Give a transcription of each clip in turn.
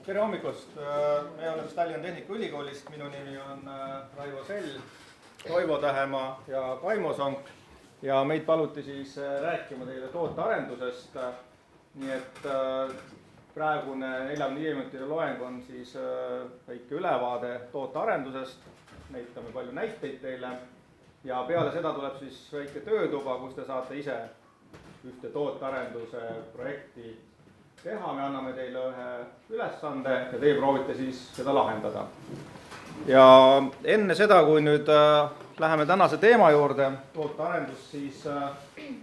Tere hommikust! Me oleme Tallinna Tehnikaülikoolist, minu nimi on Raivo Sell, Toivo Tähemaa ja Kaimo Sonk ja meid paluti siis rääkima teile tootearendusest. Nii et praegune 45-minutiline loeng on siis väike ülevaade tootearendusest, näitame palju näiteid teile ja peale seda tuleb siis väike töötuba, kus te saate ise ühte tootearenduse projekti teha, me anname teile ühe ülesande ja teie proovite siis seda lahendada. Ja enne seda, kui nüüd läheme tänase teema juurde, tootearendus, siis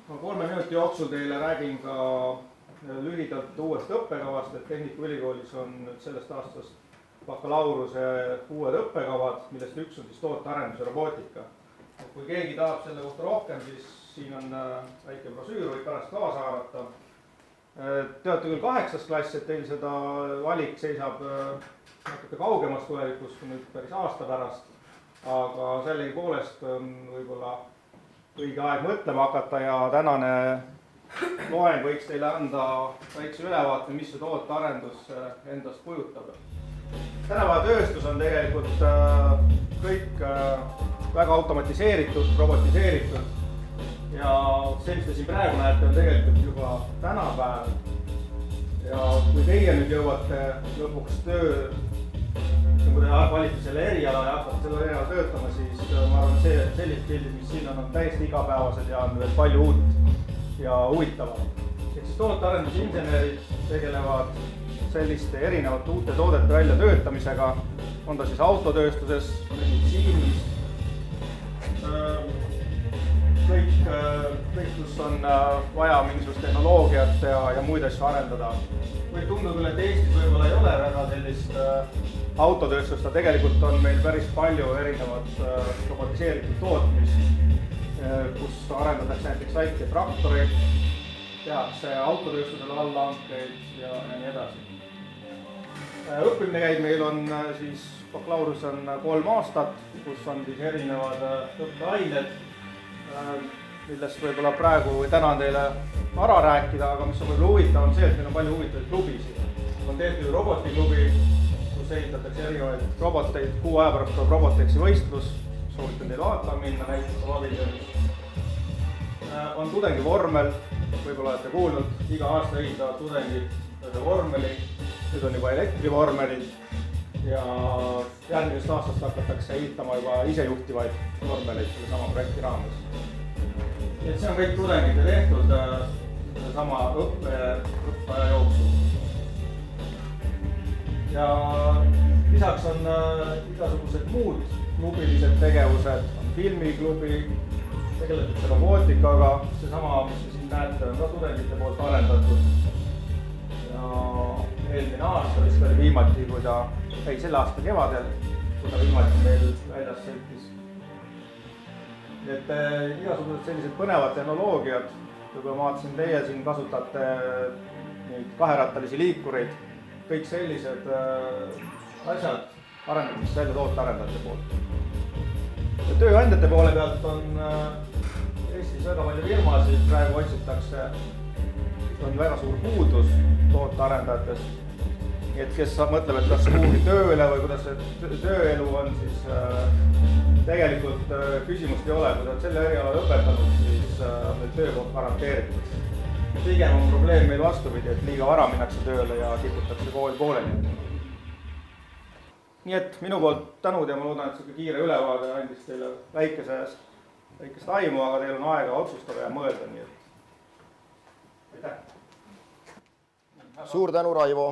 3 minuti jooksul teile räägin ka lühidalt uuest õppekavast, et Tehnikaülikoolis on nüüd sellest aastast bakalaureuse uued õppekavad, millest üks on siis tootearenduse robootika. Kui keegi tahab selle kohta rohkem, siis siin on väike brosüür, võib pärast kaasa haarata. Te olete küll 8. klass, et teil seda valik seisab natuke kaugemas tulevikus kui nüüd päris aasta pärast, aga sellegi poolest on võib-olla õige aeg mõtlema hakata ja tänane loeng võiks teile anda väikse ülevaate, mis see tootearendus endast kujutab. Tänapäeva tööstus on tegelikult kõik väga automatiseeritud, robotiseeritud. Ja see, mis te siin praegu näete, on tegelikult juba tänapäev. Ja kui teie nüüd jõuate lõpuks kui te valite selle eriala ja hakkate selle eriala töötama, siis ma arvan, sellised pildid, mis siin on täiesti igapäevased ja on veel palju uut ja huvitavat. Ehk siis tootearendusinsenerid tegelevad selliste erinevate uute toodete välja töötamisega, on ta siis autotööstuses, meditsiinis, kõik, kus on vaja mingisugust tehnoloogiat ja muid asju arendada. Võib tundub küll, et Eestis võib-olla ei ole väga sellist autotööstust, tegelikult on meil päris palju erinevat robotiseeritud tootmist, kus arendatakse näiteks väike traktoreid, tehakse autotööstusele allahankeid ja nii edasi. Õppimine käib meil on siis, bakalaureus on 3 aastat, kus on siis erinevad õppeained, millest võib-olla praegu või täna on teile vara rääkida, aga mis on võib-olla huvitav on see, et meil on palju huvitavaid klubisid. On tehtud robotiklubi, kus ehitatakse erinevaid roboteid, 6 aja pärast tuleb Roboteksi võistlus, soovitan teil vaatama minna, näiteks paviljonis. On tudengivormel, võib-olla olete kuulnud, iga aasta ehitavad tudengid vormeli, nüüd on juba elektrivormelid ja järgmisest aastast hakatakse ehitama juba isejuhtivaid vormeleid selle sama projekti raames. Et see on kõik tudengite tehtud sama õppeaja jooksul. Ja lisaks on igasugused muud klubilised tegevused, on filmiklubi, tegeletakse robootikaga, seesama, mis te siin näete, on ka tudengite poolt arendatud. Ja eelmine aasta vist oli viimati, kui ta selle aasta kevadel, kui ta viimati meil väljas sõitis. Et igasugused sellised põnevad tehnoloogiad, kui ma vaatasin, teie siin kasutate neid kaherattalisi liikureid, kõik sellised asjad arendatakse välja tootearendajate poolt. Ja tööandjate poole pealt on Eestis väga palju firmasid, praegu otsitakse, on väga suur puudus tootearendajatest. Et kes mõtleb, et kas kuhugi tööle või kuidas see tööelu on, siis tegelikult küsimust ei ole. Kui te olete selle eriala õpetanud, siis meil töökoht garanteeritud. Pigem on probleem meil vastupidi, et liiga vara minnakse tööle ja kiputakse kool pooleli. Nii et minu poolt tänud ja ma loodan, et see kiire ülevaade andis teile väikest aimu, aga teil on aega otsustada ja mõelda. Nii et aitäh! Suur tänu, Raivo!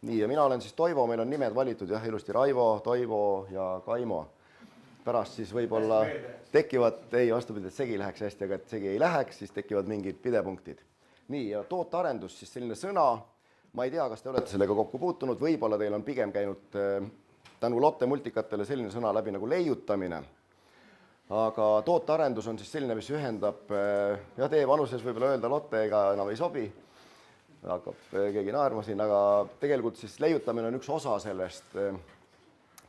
Nii, ja mina olen siis Toivo, meil on nimed valitud jah, ilusti Raivo, Toivo ja Kaimo. Pärast siis võib-olla tekivad, ei vastupidi, et segi läheks hästi, aga et segi ei läheks, siis tekivad mingid pidepunktid. Nii, ja tootearendus, siis selline sõna, ma ei tea, kas te olete sellega kokku puutunud, võib-olla teil on pigem käinud tänu Lotte multikatele selline sõna läbi nagu leiutamine. Aga tootearendus on siis selline, mis ühendab, ja teie vanuses võib-olla öelda Lotte ega enam ei sobi, hakkab keegi naerma siin, aga tegelikult siis leiutamine on üks osa sellest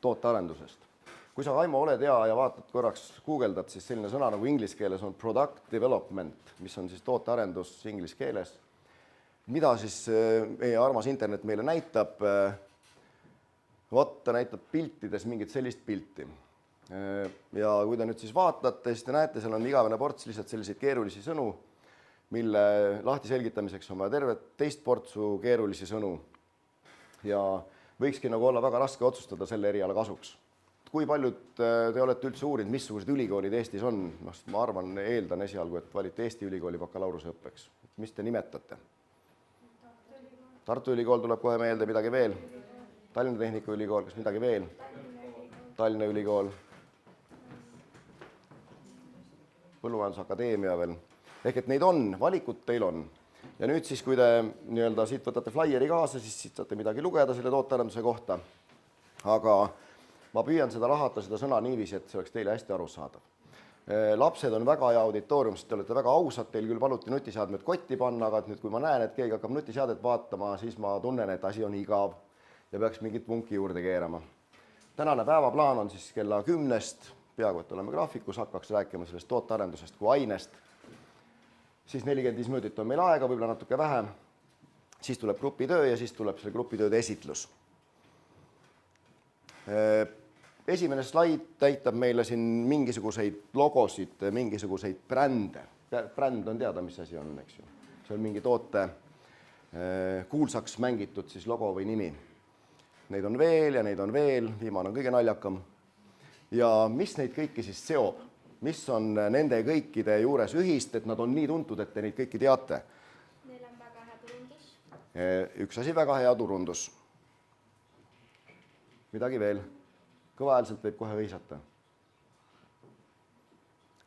tootearendusest. Kui sa, Kaimo, oled hea ja vaatad korraks, guugeldad, siis selline sõna nagu inglise keeles on product development, mis on siis tootearendus inglise keeles. Mida siis meie armas internet meile näitab? vot ta näitab piltides mingit sellist pilti. Ja kui te nüüd siis vaatate, siis te näete, seal on igavene ports lihtsalt selliseid keerulisi sõnu, mille lahti selgitamiseks on vaja tervet teist portsu keerulisi sõnu. Ja võikski nagu olla väga raske otsustada selle eriala kasuks. Kui paljud te olete üldse uurinud, missugused ülikoolid Eestis on? Ma arvan, eeldan esialgu, et valite Eesti ülikooli bakalaureuse õppeks. Mis te nimetate? Tartu Ülikool tuleb kohe meelde, midagi veel. Tallinna Tehnikaülikool, kas midagi veel? Tallinna Ülikool. Põllumajandusakadeemia veel. Ehk et neid on, valikut teil on. Ja nüüd siis, kui te siit võtate flyeri kaasa, siis siit saate midagi lugeda selle tootearenduse kohta. Aga ma püüan seda lahata, seda sõna niiviisi, et see oleks teile hästi arusaadav. Lapsed on väga hea auditoorium, sest te olete väga ausad, teil küll paluti nutiseadmed kotti panna, aga nüüd, kui ma näen, et keegi hakkab nutiseadet vaatama, siis ma tunnen, et asi on igav ja peaks mingit vunki juurde keerama. Tänane päevaplaan on siis kella 10-st, peaaegu et oleme graafikus, hakkaks rääkima sellest tootearendusest kui ainest. Siis 45 minutit on meil aega, võib-olla natuke vähem. Siis tuleb grupitöö ja siis tuleb selle grupitööde esitlus. Esimene slaid näitab meile siin mingisuguseid logosid, mingisuguseid brände. Bränd on teada, mis asi on, eks ju. See on mingi toote kuulsaks mängitud siis logo või nimi. Neid on veel ja neid on veel, viimane on kõige naljakam. Ja mis neid kõiki siis seob? Mis on nende kõikide juures ühist, et nad on nii tuntud, et te neid kõiki teate? Neil on väga hea turundus. Üks asi, väga hea turundus. Midagi veel? Kõvaäälselt võib kohe hõisata.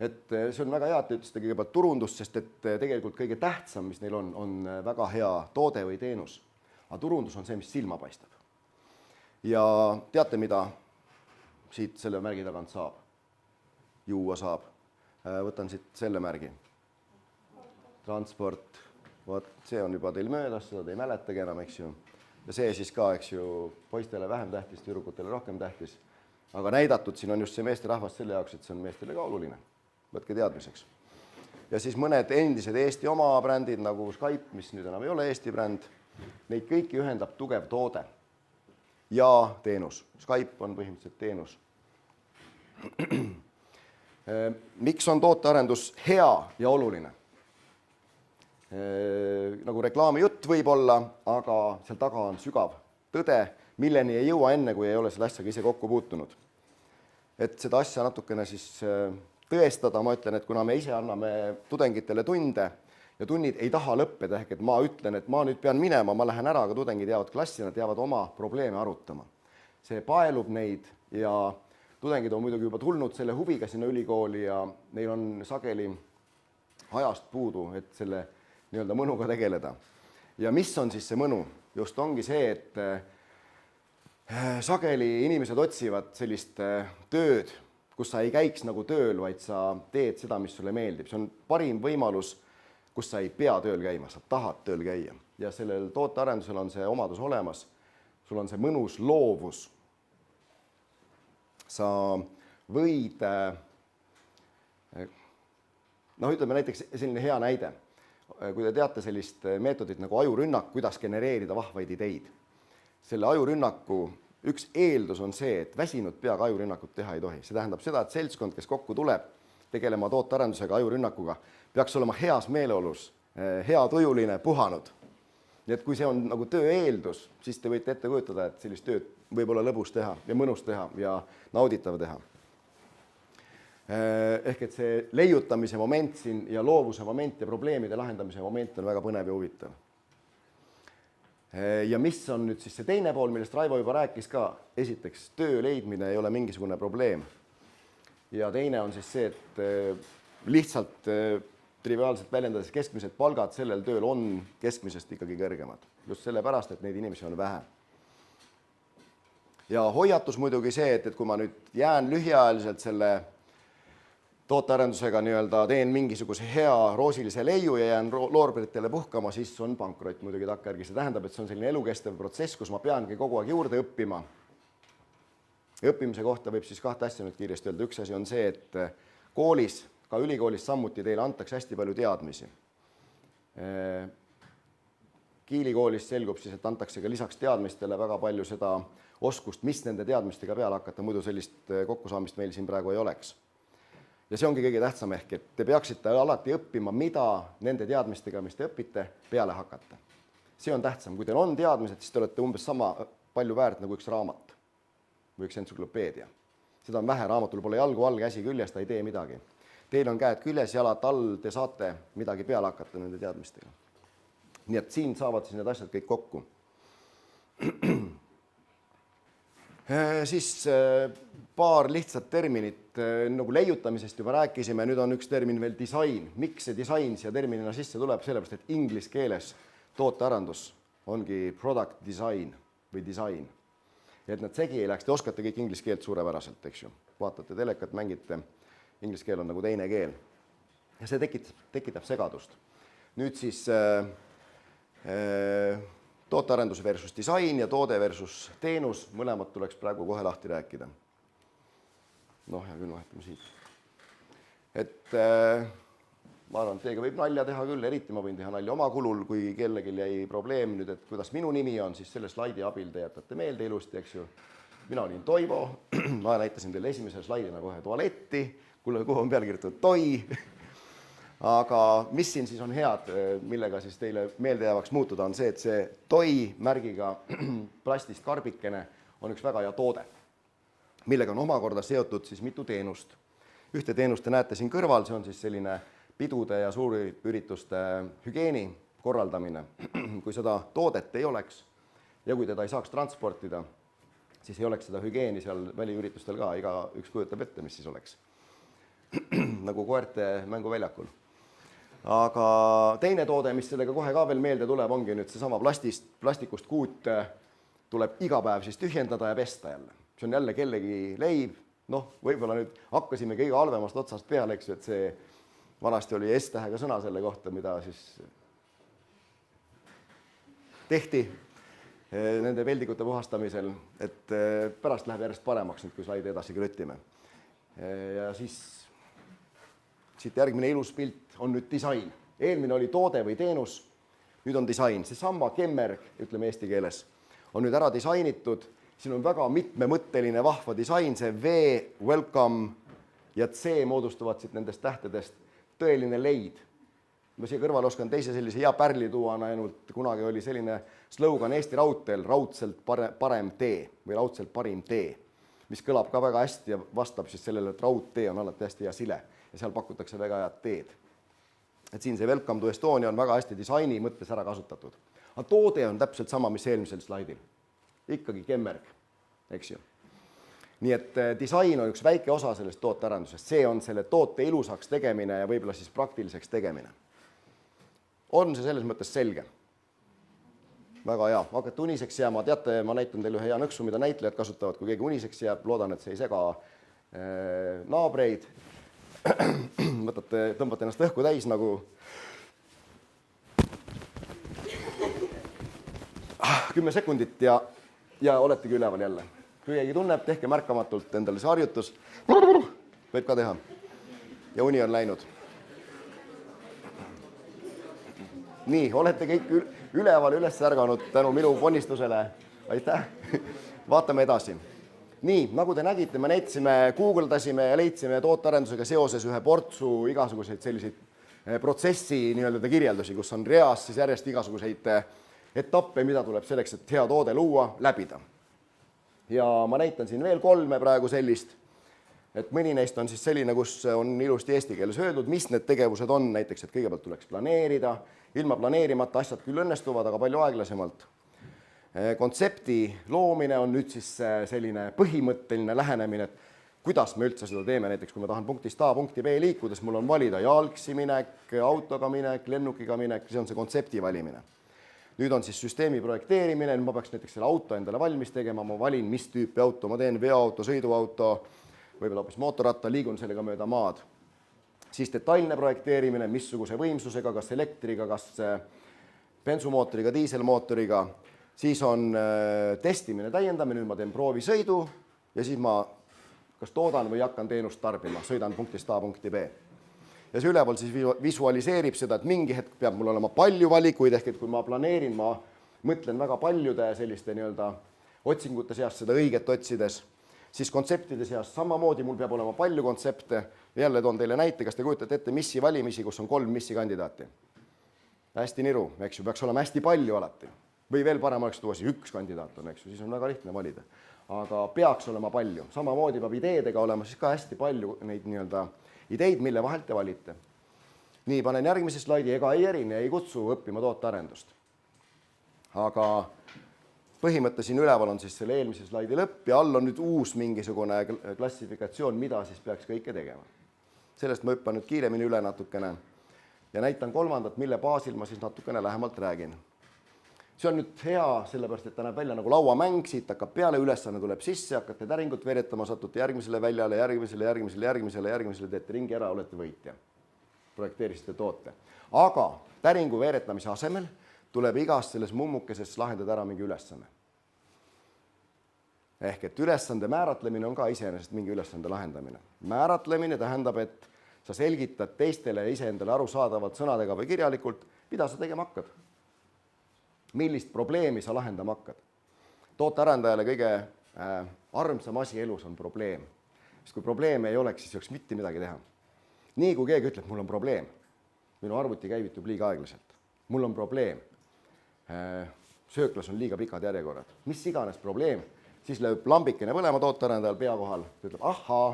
Et see on väga hea, et te ütlesite kõigepealt turundust, sest et tegelikult kõige tähtsam, mis neil on väga hea toode või teenus. Aga turundus on see, mis silma paistab. Ja teate, mida siit selle märgi tagant saab? Juua saab. Võtan siit selle märgi. Transport. Võt, see on juba teil möödas, seda te ei mäletagi enam, eks ju. Ja see siis ka, eks ju, poistele vähem tähtis, tüdrukutele rohkem tähtis. Aga näidatud siin on just see meesterahvas selle jaoks, et see on meestele ka oluline. Võtke teadmiseks. Ja siis mõned endised Eesti oma brändid, nagu Skype, mis nüüd enam ei ole Eesti bränd, neid kõiki ühendab tugev toode ja teenus. Skype on põhimõtteliselt teenus. Miks on tootearendus hea ja oluline? Nagu reklaami jutt võib olla, aga seal taga on sügav tõde, milleni ei jõua enne, kui ei ole selle asjaga ise kokku puutunud. Et seda asja natukene siis tõestada, ma ütlen, et kuna me ise anname tudengitele tunde ja tunnid ei taha lõppeda, ehk et ma ütlen, et ma nüüd pean minema, ma lähen ära, aga tudengid jäävad klassi, nad jäävad oma probleeme arutama. See paelub neid ja tudengid on muidugi juba tulnud selle huviga sinna ülikooli ja neil on sageli ajast puudu, et selle nii-öelda mõnuga tegeleda. Ja mis on siis see mõnu? Just ongi see, et sageli inimesed otsivad sellist tööd, kus sa ei käiks nagu tööl, vaid sa teed seda, mis sulle meeldib. See on parim võimalus, kus sa ei pea tööl käima, sa tahad tööl käia. Ja sellel tootearendusel on see omadus olemas. Sul on see mõnus loovus. Sa võid, ütleme näiteks selline hea näide. Kui te teate sellist meetodit nagu ajurünnak, kuidas genereerida vahvaid ideid. Selle ajurünnaku üks eeldus on see, et väsinud peaga ajurünnakut teha ei tohi. See tähendab seda, et seltskond, kes kokku tuleb tegelema tootearendusega, ajurünnakuga, peaks olema heas meeleolus, hea tujuline, puhanud. Nii et kui see on nagu töö eeldus, siis te võite ette kujutada, et sellist tööd võib olla lõbus teha ja mõnus teha ja nauditav teha. Ehk et see leiutamise moment siin ja loovuse moment ja probleemide lahendamise moment on väga põnev ja huvitav. Ja mis on nüüd siis see teine pool, millest Raivo juba rääkis ka, esiteks töö leidmine ei ole mingisugune probleem. Ja teine on siis see, et lihtsalt triviaalselt väljendades keskmised palgad sellel tööl on keskmisest ikkagi kõrgemad. Just sellepärast, et neid inimesi on vähe. Ja hoiatus muidugi see, et kui ma nüüd jään lühiajaliselt selle tootearendusega teen mingisuguse hea roosilise leiu ja jään loorberitele puhkama, siis on pankrot muidugi takkajärgi. See tähendab, et see on selline elukestev protsess, kus ma peangi kogu aeg juurde õppima. Õppimise kohta võib siis kahte asja nüüd kiiresti öelda. Üks asi on see, et koolis, ka ülikoolis samuti teile antakse hästi palju teadmisi. Kiili koolis selgub siis, et antakse ka lisaks teadmistele väga palju seda oskust, mis nende teadmistega peale hakata, muidu sellist kokkusaamist meil siin praegu ei oleks. Ja see ongi kõige tähtsam ehk, et te peaksite alati õppima, mida nende teadmistega, mis te õpite, peale hakata. See on tähtsam. Kui teil on teadmised, siis te olete umbes sama palju väärt nagu üks raamat või üks entsüklopeedia. Seda on vähe, raamatul pole jalgu all, käsi küljes, ta ei tee midagi. Teil on käed küljes, jalad all, te saate midagi peale hakata nende teadmistega. Nii et siin saavad siis need asjad kõik kokku. Siis paar lihtsat terminit, nagu leiutamisest juba rääkisime, nüüd on üks termin veel disain. Miks see disain siia terminina sisse tuleb? Sellepärast, et inglise keeles tootearendus ongi product design või design. Et nad segi ei läheks, te oskate kõik inglise keelt suurepäraselt, eks ju. Vaatate telekat, mängite, inglise keel on nagu teine keel. Ja see tekitab segadust. Nüüd siis tootearendus versus disain ja toode versus teenus, mõlemad tuleks praegu kohe lahti rääkida. Noh, ja küll vahetame siit. Et ma arvan, et teiega võib nalja teha küll, eriti ma võin teha nalja oma kulul, kui kellelgi jäi probleem nüüd, et kuidas minu nimi on, siis selle slaidi abil te jätate meelde ilusti, eks ju. Mina olin Toivo, ma näitasin teile esimese slaidina kohe tualetti, kuhu on peale kirjutatud Toi. Aga mis siin siis on head, millega siis teile meeldejäävaks muutuda, on see, et see Toi märgiga plastist karbikene on üks väga hea toode, millega on omakorda seotud siis mitu teenust. Ühte teenust te näete siin kõrval, see on siis selline pidude ja suurürituste hügieeni korraldamine. Kui seda toodet ei oleks ja kui teda ei saaks transportida, siis ei oleks seda hügieeni seal väliüritustel ka, üks kujutab ette, mis siis oleks. Nagu koerte mänguväljakul. Aga teine toode, mis sellega kohe ka veel meelde tuleb, ongi nüüd seesama plastikust kuut tuleb iga päev siis tühjendada ja pesta jälle. See on jälle kellegi leib, noh, võib-olla nüüd hakkasime kõige halvemast otsast peale, eks ju, et see vanasti oli S-tähega sõna selle kohta, mida siis tehti nende peldikute puhastamisel, et pärast läheb järjest paremaks nüüd, kui slaide edasi krüttime. Ja siis siit järgmine ilus pilt on nüüd disain. Eelmine oli toode või teenus, nüüd on disain. Seesama kemmerg, ütleme eesti keeles, on nüüd ära disainitud. Siin on väga mitmemõtteline vahva disain, see V, welcome ja C moodustuvad siit nendest tähtedest tõeline leid. Ma siia kõrval oskan teise sellise hea pärli tuua, ainult kunagi oli selline slogan Eesti Raudteel, raudselt parem tee või raudselt parim tee, mis kõlab ka väga hästi ja vastab siis sellele, et raudtee on alati hästi hea sile ja seal pakutakse väga head teed. Et siin see Welcome to Estonia on väga hästi disaini mõttes ära kasutatud. Aga toode on täpselt sama, mis eelmisel slaidil. Ikkagi kemmerg, eks ju. Nii et disain on üks väike osa sellest tootearendusest. See on selle toote ilusaks tegemine ja võib-olla siis praktiliseks tegemine. On see selles mõttes selge? Väga hea. Hakkate uniseks jääma. Teate, ma näitan teile ühe hea nõksu, mida näitlejad kasutavad, kui keegi uniseks jääb. Loodan, et see ei sega naabreid. Tõmbate ennast õhku täis nagu 10 sekundit ja oletegi üleval jälle. Kui keegi tunneb, tehke märkamatult endale see harjutus. Võib ka teha. Ja uni on läinud. Nii, olete kõik üleval üles ärganud tänu minu ponnistusele. Aitäh. Vaatame edasi. Nii, nagu te nägite, me näitasime, Googledasime ja leidsime tootearendusega seoses ühe portsu igasuguseid selliseid protsessi nii-öelda kirjeldusi, kus on reas siis järjest igasuguseid etappe, mida tuleb selleks, et hea toode luua, läbida. Ja ma näitan siin veel 3 praegu sellist, et mõni neist on siis selline, kus on ilusti eesti keeles öeldud, mis need tegevused on, näiteks, et kõigepealt tuleks planeerida, ilma planeerimata asjad küll õnnestuvad, aga palju aeglasemalt. Kontsepti loomine on nüüd siis selline põhimõtteline lähenemine, et kuidas me üldse seda teeme, näiteks kui ma tahan punktist A punkti B liikudes, mul on valida jalgsi minek, autoga minek, lennukiga minek, see on see kontsepti valimine. Nüüd on siis süsteemi projekteerimine, ma peaks näiteks selle auto endale valmis tegema, ma valin, mis tüüpi auto, ma teen veoauto, sõiduauto, võib-olla hoopis mootorratta, liigun sellega mööda maad. Siis detailne projekteerimine, missuguse võimsusega, kas elektriga, kas bensumootoriga, diiselmootoriga. Siis on testimine, täiendamine, nüüd ma teen proovisõidu ja siis ma kas toodan või hakkan teenust tarbima, sõidan punktist A punkti B. ja see üleval siis visualiseerib seda, et mingi hetk peab mul olema palju valikuid, ehk et kui ma planeerin, ma mõtlen väga paljude selliste nii-öelda otsingute seast seda õiget otsides, siis kontseptide seas samamoodi mul peab olema palju kontsepte. Jälle toon teile näite, kas te kujutate ette missi valimisi, kus on 3 missi kandidaati? Hästi niru, eks ju, peaks olema hästi palju alati. Või veel parem oleks tuua siis 1 kandidaat on, eks ju, siis on väga lihtne valida. Aga peaks olema palju. Samamoodi peab ideedega olema siis ka hästi palju neid nii-öelda ideid, mille vahelt te valite. Nii, panen järgmise slaidi, ega ei erine, ei kutsu õppima tootearendust. Aga põhimõte siin üleval on siis selle eelmise slaidi lõpp ja all on nüüd uus mingisugune klassifikatsioon, mida siis peaks kõike tegema. Sellest ma hüppan nüüd kiiremini üle natukene ja näitan kolmandat, mille baasil ma siis natukene lähemalt räägin. See on nüüd hea, sellepärast, et ta näeb välja nagu lauamäng, siit hakkab peale, ülesanne tuleb sisse, hakkate täringut veeretama, satute järgmisele väljale, järgmisele, teete ringi ära, olete võitja. Projekteerisite toote. Aga täringu veeretamise asemel tuleb igast selles mummukeses lahendada ära mingi ülesanne. Ehk et ülesande määratlemine on ka iseenesest mingi ülesande lahendamine. Määratlemine tähendab, et sa selgitad teistele iseendale arusaadavalt sõnadega või kirjalikult, mida sa tegema hakkad. Millist probleemi sa lahendama hakkad. Tootearendajale kõige armsam asi elus on probleem. Sest kui probleeme ei oleks, siis ei oleks mitte midagi teha. Nii kui keegi ütleb, mul on probleem. Minu arvuti käivitub liiga aeglaselt. Mul on probleem. Sööklas on liiga pikad järjekorrad. Mis iganes probleem, siis lööb lambikene põlema tootearendajal pea kohal. Ta ütleb, ahaa,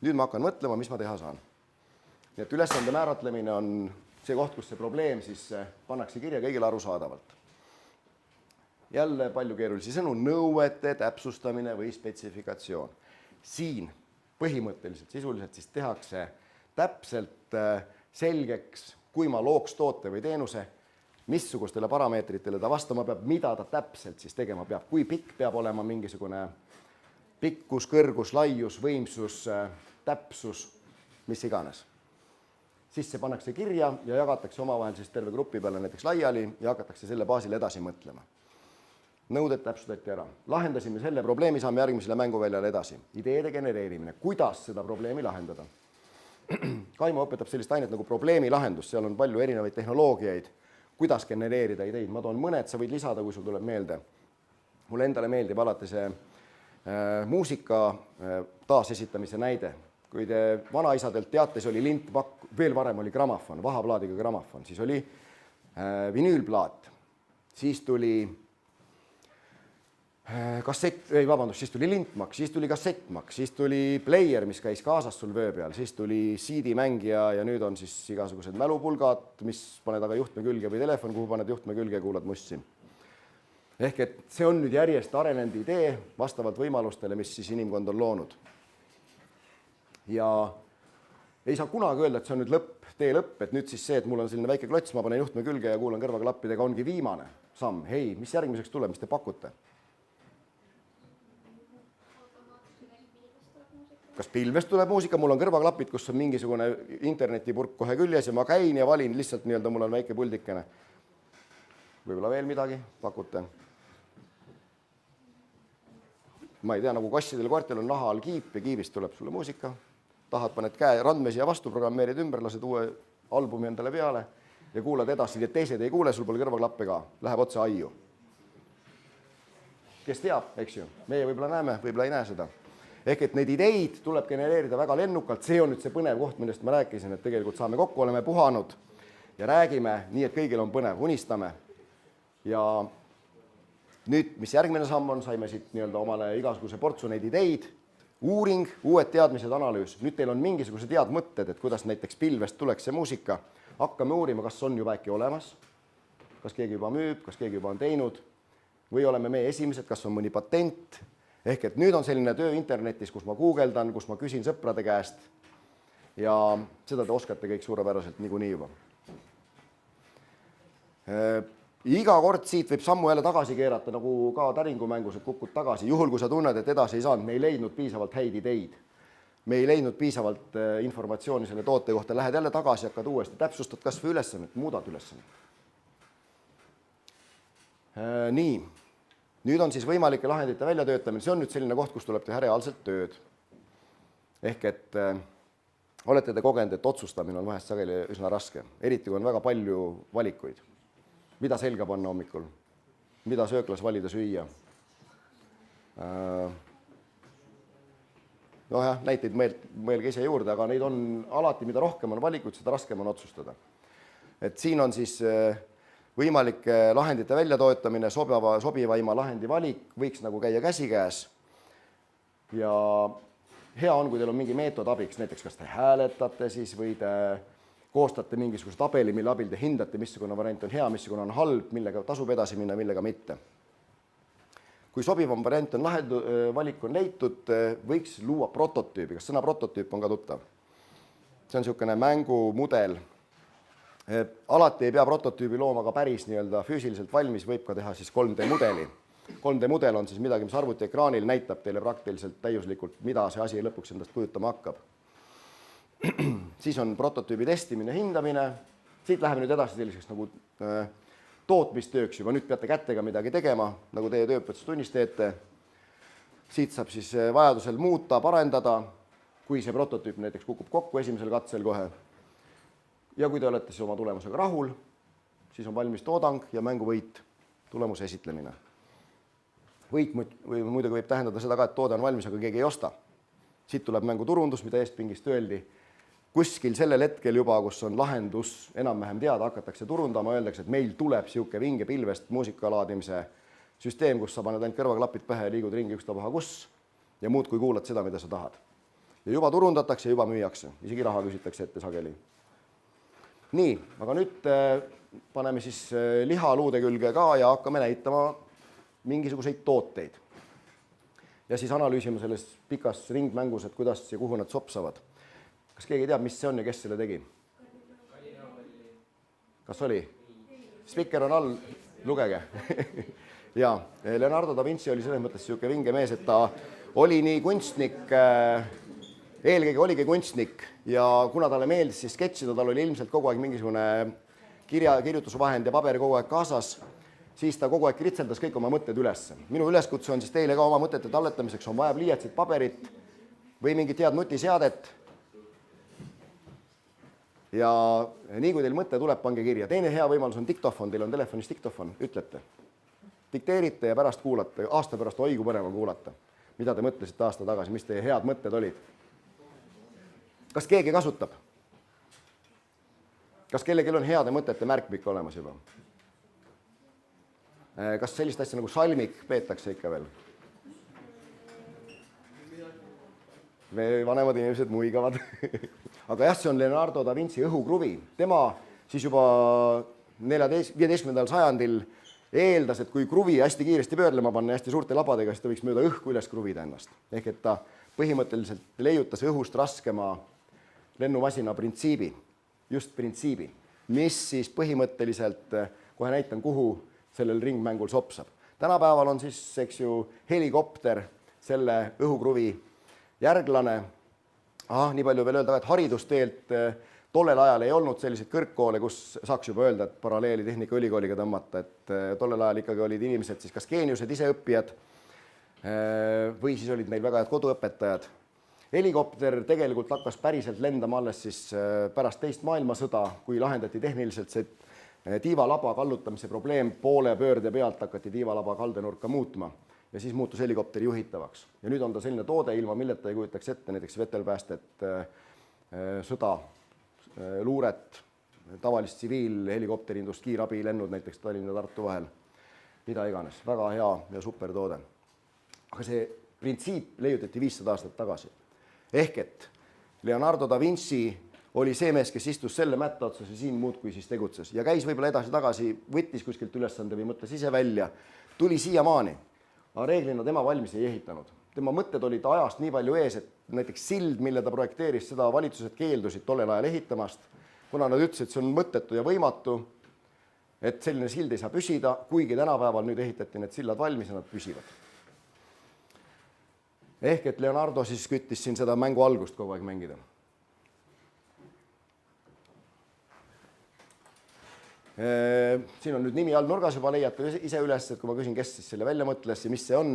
nüüd ma hakkan mõtlema, mis ma teha saan. Nii et ülesande määratlemine on see koht, kus see probleem siis pannakse kirja kõigile arusaadavalt. Jälle palju keerulisi sõnu, nõuete täpsustamine või spetsifikatsioon. Siin põhimõtteliselt, sisuliselt siis tehakse täpselt selgeks, kui ma looks toote või teenuse, missugustele parameetritele ta vastama peab, mida ta täpselt siis tegema peab, kui pikk peab olema mingisugune pikkus, kõrgus, laius, võimsus, täpsus, mis iganes. Siis see pannakse kirja ja jagatakse omavahel siis terve grupi peale näiteks laiali ja hakatakse selle baasil edasi mõtlema. Nõuded täpsustati ära. Lahendasime selle probleemi, saame järgmisele mänguväljale edasi. Ideede genereerimine. Kuidas seda probleemi lahendada? Kaimo õpetab sellist ainet nagu probleemi lahendus. Seal on palju erinevaid tehnoloogiaid. Kuidas genereerida ideid? Ma toon mõned, sa võid lisada, kui sul tuleb meelde. Mulle endale meeldib alati see muusika taasesitamise näide. Kui te vanaisadelt teate, see oli lintpakk, veel varem oli grammofon, vahaplaadiga grammofon, siis oli vinüülplaat, siis tuli siis tuli lintmaks, siis tuli kassettmaks, siis tuli player, mis käis kaasas sul vöö peal, siis tuli CD-mängija ja nüüd on siis igasugused mälupulgad, mis paned aga juhtme külge või telefon, kuhu paned juhtme külge ja kuulad mussi. Ehk et see on nüüd järjest arenenud idee vastavalt võimalustele, mis siis inimkond on loonud. Ja ei saa kunagi öelda, et see on nüüd tee lõpp, et nüüd siis see, et mul on selline väike klots, ma panen juhtme külge ja kuulan kõrvaklappidega, ongi viimane samm. Hei, mis järgmiseks tuleb, mis te pakute? Kas pilvest tuleb muusika? Mul on kõrvaklapid, kus on mingisugune internetipurk kohe küljes ja ma käin ja valin lihtsalt nii-öelda, mul on väike puldikene. Võib-olla veel midagi pakute? Ma ei tea, nagu kassidel koertel on naha all kiip ja kiibist tuleb sulle muusika. Tahad, paned käe randmesi ja vastu, programmeerid ümber, lased uue albumi endale peale ja kuulad edasi, et teised ei kuule, sul pole kõrvaklappe ka. Läheb otse aiu. Kes teab, eks ju? Meie võib-olla näeme, võib-olla ei näe seda. Ehk et neid ideid tuleb genereerida väga lennukalt, see on nüüd see põnev koht, millest ma rääkisin, et tegelikult saame kokku, oleme puhanud ja räägime nii, et kõigil on põnev, unistame. Ja nüüd, mis järgmine samm on, saime siit nii-öelda omale igasuguse portsu neid ideid, uuring, uued teadmised, analüüs. Nüüd teil on mingisugused head mõtted, et kuidas näiteks pilvest tuleks see muusika. Hakkame uurima, kas on juba äkki olemas, kas keegi juba müüb, kas keegi juba on teinud või oleme meie esimesed, kas on mõni patent. Ehk et nüüd on selline töö internetis, kus ma guugeldan, kus ma küsin sõprade käest ja seda te oskate kõik suurepäraselt niikuinii juba. Iga kord siit võib sammu jälle tagasi keerata, nagu ka täringumängus, et kukud tagasi. Juhul, kui sa tunned, et edasi ei saanud, me ei leidnud piisavalt häid ideid. Me ei leidnud piisavalt informatsiooni selle toote kohta. Lähed jälle tagasi, hakkad uuesti, täpsustad kas või ülesannet, muudad ülesannet. Nii. Nüüd on siis võimalike lahendite väljatöötamine, see on nüüd selline koht, kus tuleb teha reaalselt tööd. Ehk et olete te kogenud, et otsustamine on vahest sageli üsna raske, eriti kui on väga palju valikuid. Mida selga panna hommikul, mida sööklas valida süüa. Nojah, näiteid mõelge ise juurde, aga neid on alati, mida rohkem on valikuid, seda raskem on otsustada. Et siin on siis võimalike lahendite väljatoetamine, sobivaima lahendi valik võiks nagu käia käsikäes. Ja hea on, kui teil on mingi meetod abiks, näiteks kas te hääletate siis või te koostate mingisuguse tabeli, mille abil te hindate, missugune variant on hea, missugune on halb, millega tasub edasi minna, millega mitte. Kui sobivam variant on valik on leitud, võiks luua prototüübi. Kas sõna prototüüp on ka tuttav? See on niisugune mängumudel. Alati ei pea prototüübi looma ka päris nii-öelda füüsiliselt valmis, võib ka teha siis 3D-mudeli. 3D-mudel on siis midagi, mis arvutiekraanil näitab teile praktiliselt täiuslikult, mida see asi lõpuks endast kujutama hakkab. Siis on prototüübi testimine, hindamine. Siit läheme nüüd edasi selliseks nagu tootmistööks juba. Nüüd peate kätega midagi tegema, nagu teie tööõpetustunnis teete. Siit saab siis vajadusel muuta, parendada, kui see prototüüp näiteks kukub kokku esimesel katsel kohe. Ja kui te olete siis oma tulemusega rahul, siis on valmis toodang ja mänguvõit, tulemuse esitlemine. Võit muidugi võib tähendada seda ka, et toode on valmis, aga keegi ei osta. Siit tuleb mänguturundus, mida eestpingist öeldi. Kuskil sellel hetkel juba, kus on lahendus enam-vähem teada, hakatakse turundama, öeldakse, et meil tuleb siuke vinge pilvest muusika laadimise süsteem, kus sa paned ainult kõrvaklapid pähe ja liigud ringi ükstapuha kus ja muud kui kuulad seda, mida sa tahad. Ja juba turundatakse, juba müüakse, isegi raha küsitakse ette sageli. Nii, aga nüüd paneme siis liha luude külge ka ja hakkame näitama mingisuguseid tooteid. Ja siis analüüsime selles pikas ringmängus, et kuidas ja kuhu nad sopsavad. Kas keegi teab, mis see on ja kes selle tegi? Kas oli? Spikker on all, lugege. Ja Leonardo da Vinci oli selles mõttes siuke vinge mees, et ta oli nii kunstnik, eelkõige oligi kunstnik ja kuna talle meeldis siis sketšida, tal oli ilmselt kogu aeg mingisugune kirjutusvahend ja paber kogu aeg kaasas, siis ta kogu aeg kritseldas kõik oma mõtted üles. Minu üleskutse on siis teile ka oma mõtete talletamiseks on vaja pliiatsit, paberit või mingit head nutiseadet. Ja nii kui teil mõte tuleb, pange kirja. Teine hea võimalus on diktofon, teil on telefonis diktofon, ütlete. Dikteerite ja pärast kuulate, aasta pärast oigu põnev on kuulata. Mida te mõtlesite aasta tagasi, mis teie head mõtted olid? Kas keegi kasutab? Kas kellelgi on heade mõtete märkmik olemas juba? Kas sellist asja nagu salmik peetakse ikka veel? Vanemad inimesed muigavad. Aga jah, see on Leonardo da Vinci õhukruvi. Tema siis juba 15. sajandil eeldas, et kui kruvi hästi kiiresti pöörlema panna hästi suurte labadega, siis ta võiks mööda õhku üles kruvida ennast. Ehk et ta põhimõtteliselt leiutas õhust raskema lennumasina printsiibi, just printsiibi, mis siis põhimõtteliselt, kohe näitan, kuhu sellel ringmängul sopsab. Tänapäeval on siis, eks ju, helikopter selle õhukruvi järglane. Nii palju veel öelda, et haridusteelt tollel ajal ei olnud selliseid kõrgkoole, kus saaks juba öelda, et paralleeli Tehnikaülikooliga tõmmata, et tollel ajal ikkagi olid inimesed siis kas geeniused, iseõppijad või siis olid meil väga head koduõpetajad. Helikopter tegelikult hakkas päriselt lendama alles siis pärast teist maailmasõda, kui lahendati tehniliselt see tiivalaba kallutamise probleem, poole pöörde pealt hakati tiivalaba kaldenurka muutma. Ja siis muutus helikopteri juhitavaks. Ja nüüd on ta selline toode, ilma milleta ei kujutaks ette näiteks vetelpäästet, sõda, luuret, tavalist tsiviilhelikopterindust, kiirabi lennud näiteks Tallinna ja Tartu vahel, mida iganes. Väga hea ja super toode. Aga see printsiip leiutati 500 aastat tagasi. Ehk et Leonardo da Vinci oli see mees, kes istus selle mätta otsas ja siin muud kui siis tegutses. Ja käis võib-olla edasi-tagasi, võttis kuskilt ülesande või mõtles ise välja, tuli siiamaani. Aga reeglina tema valmis ei ehitanud. Tema mõtted olid ajast nii palju ees, et näiteks sild, mille ta projekteeris, seda valitsused keeldusid tollel ajal ehitamast, kuna nad ütlesid, et see on mõttetu ja võimatu, et selline sild ei saa püsida, kuigi tänapäeval nüüd ehitati need sillad valmis ja nad püsivad. Ehk et Leonardo siis küttis siin seda mängu algust kogu aeg mängida. Siin on nüüd nimi all nurgas juba leiate ise üles, et kui ma küsin, kes siis selle välja mõtles ja mis see on.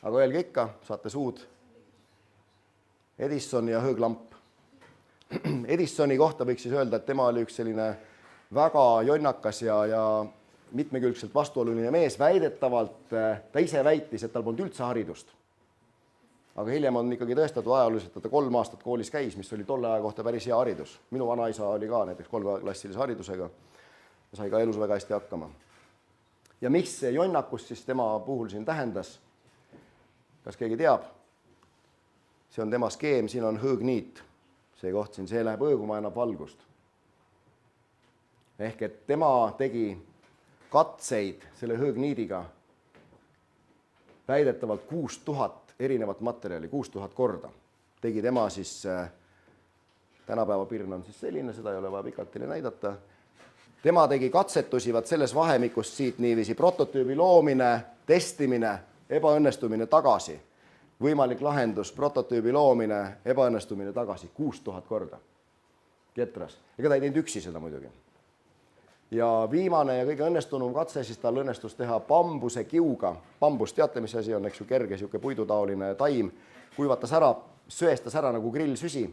Aga öelge ikka, saate suud. Edison ja hõõglamp. Edisoni kohta võiks siis öelda, et tema oli üks selline väga jonnakas ja mitmekülgselt vastuoluline mees. Väidetavalt ta ise väitis, et tal polnud üldse haridust. Aga hiljem on ikkagi tõestatud ajalooliselt, et ta 3 aastat koolis käis, mis oli tolle aja kohta päris hea haridus. Minu vanaisa oli ka näiteks 3-klassilise haridusega ja sai ka elus väga hästi hakkama. Ja mis see jonnakus siis tema puhul siin tähendas? Kas keegi teab? See on tema skeem, siin on hõõgniit. See koht siin, see läheb õõguma ja annab valgust. Ehk et tema tegi katseid selle hõõgniidiga väidetavalt 6000 erinevat materjali, 6000 korda. Tegi tema siis, tänapäeva pirn on siis selline, seda ei ole vaja pikalt teile näidata. Tema tegi katsetusi selles vahemikus siit niiviisi prototüübi loomine, testimine, ebaõnnestumine tagasi. Võimalik lahendus, prototüübi loomine, ebaõnnestumine tagasi, 6000 korda. Ketras. Ega ta ei teinud üksi seda muidugi. Ja viimane ja kõige õnnestunum katse, siis tal õnnestus teha bambuse kiuga. Bambus, teate, mis asi on, eks ju, kerge siuke puidutaoline taim. Kuivatas ära, söestas ära nagu grillsüsi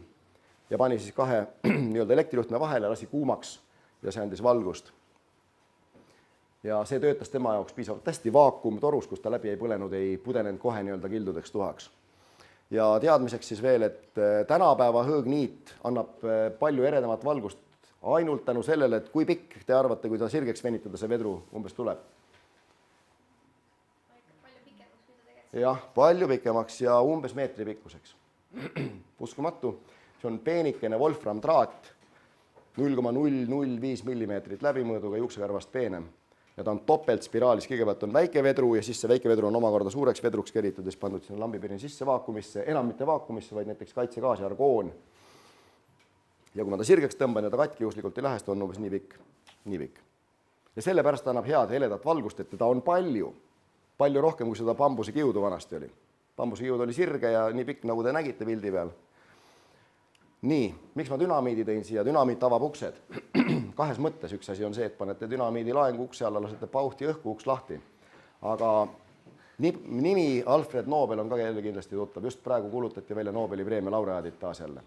ja pani siis 2 elektrijuhtme vahele, lasi kuumaks ja see andis valgust. Ja see töötas tema jaoks piisavalt hästi vaakumtorus, kus ta läbi ei põlenud, ei pudenenud kohe kildudeks tuhaks. Ja teadmiseks siis veel, et tänapäeva hõõgniit annab palju eredamat valgust ainult tänu sellele, et kui pikk te arvate, kui ta sirgeks venitada, see vedru umbes tuleb? Palju pikemaks, mida tegelikult. Jah, palju pikemaks ja umbes meetri pikkuseks. Uskumatu. See on peenikene Wolfram traat, 0,005 millimeetrit läbimõõduga, juuksekarvast peenem. Ja ta on topeltspiraalis, kõigepealt on väike vedru ja siis see väike vedru on omakorda suureks vedruks keritades pandud sinna lambipirni sisse vaakumisse, enam mitte vaakumisse, vaid näiteks kaitsegaas ja argoon. Ja kui ma ta sirgeks tõmban ja ta katki juhuslikult ei lähe, siis ta on umbes nii pikk. Ja sellepärast ta annab head heledat valgust, et teda on palju rohkem, kui seda bambuse kiudu vanasti oli. Bambuse kiud oli sirge ja nii pikk, nagu te nägite pildi peal. Nii, miks ma dünamiidi tõin siia? Dünamiit avab uksed. 2 mõttes. Üks asi on see, et panete dünamiidi laengu ukse alla, lasete pauhti õhku uks lahti. Aga nimi Alfred Nobel on ka jälle kindlasti tuttav. Just praegu kulutati välja Nobeli preemia laureaadid taas jälle.